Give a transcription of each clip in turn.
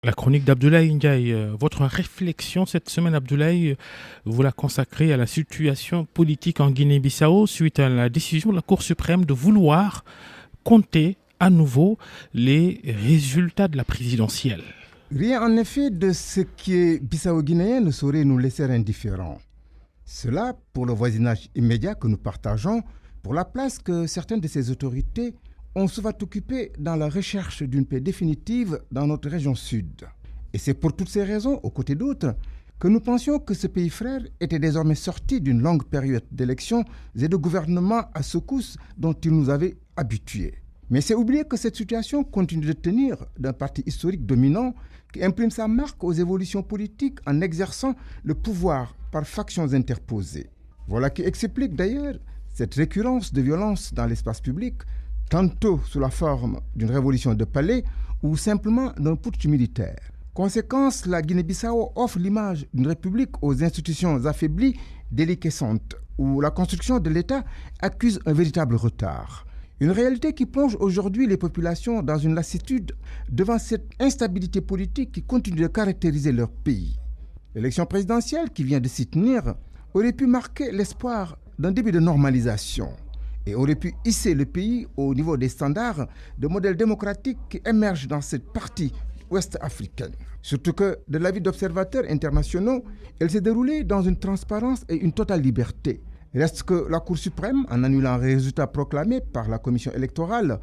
La chronique d'Abdoulaye Ndiaye. Votre réflexion cette semaine, Abdoulaye, vous la consacrez à la situation politique en Guinée-Bissau suite à la décision de la Cour suprême de vouloir compter à nouveau les résultats de la présidentielle. Rien en effet de ce qui est bissau-guinéen ne saurait nous laisser indifférents. Cela pour le voisinage immédiat que nous partageons, pour la place que certaines de ces autorités ont souvent occupée dans la recherche d'une paix définitive dans notre région sud. Et c'est pour toutes ces raisons, aux côtés d'autres, que nous pensions que ce pays frère était désormais sorti d'une longue période d'élections et de gouvernements à secousses dont il nous avait habitués. Mais c'est oublier que cette situation continue de tenir d'un parti historique dominant qui imprime sa marque aux évolutions politiques en exerçant le pouvoir par factions interposées. Voilà qui explique d'ailleurs cette récurrence de violence dans l'espace public, tantôt sous la forme d'une révolution de palais ou simplement d'un putsch militaire. Conséquence, la Guinée-Bissau offre l'image d'une république aux institutions affaiblies, déliquescentes, où la construction de l'État accuse un véritable retard. Une réalité qui plonge aujourd'hui les populations dans une lassitude devant cette instabilité politique qui continue de caractériser leur pays. L'élection présidentielle qui vient de s'y tenir aurait pu marquer l'espoir d'un début de normalisation et aurait pu hisser le pays au niveau des standards de modèles démocratiques qui émergent dans cette partie ouest-africaine. Surtout que, de l'avis d'observateurs internationaux, elle s'est déroulée dans une transparence et une totale liberté. Reste que la Cour suprême, en annulant les résultats proclamés par la commission électorale,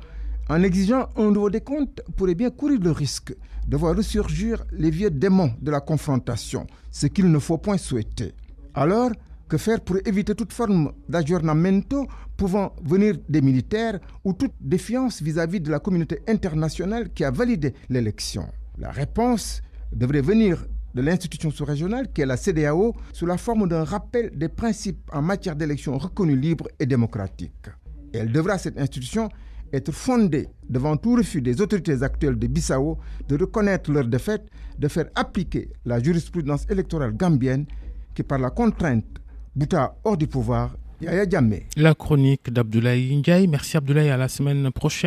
en exigeant un nouveau décompte, pourrait bien courir le risque de voir ressurgir les vieux démons de la confrontation, ce qu'il ne faut point souhaiter. Alors, que faire pour éviter toute forme d'aggiornamento pouvant venir des militaires ou toute défiance vis-à-vis de la communauté internationale qui a validé l'élection? La réponse devrait venir de l'institution sous-régionale qui est la CEDEAO sous la forme d'un rappel des principes en matière d'élections reconnus libres et démocratiques. Et elle devra, cette institution, être fondée devant tout refus des autorités actuelles de Bissau de reconnaître leur défaite, de faire appliquer la jurisprudence électorale gambienne qui, par la contrainte, bouta hors du pouvoir Yaya Jammeh. La chronique d'Abdoulaye Ndiaye. Merci Abdoulaye, à la semaine prochaine.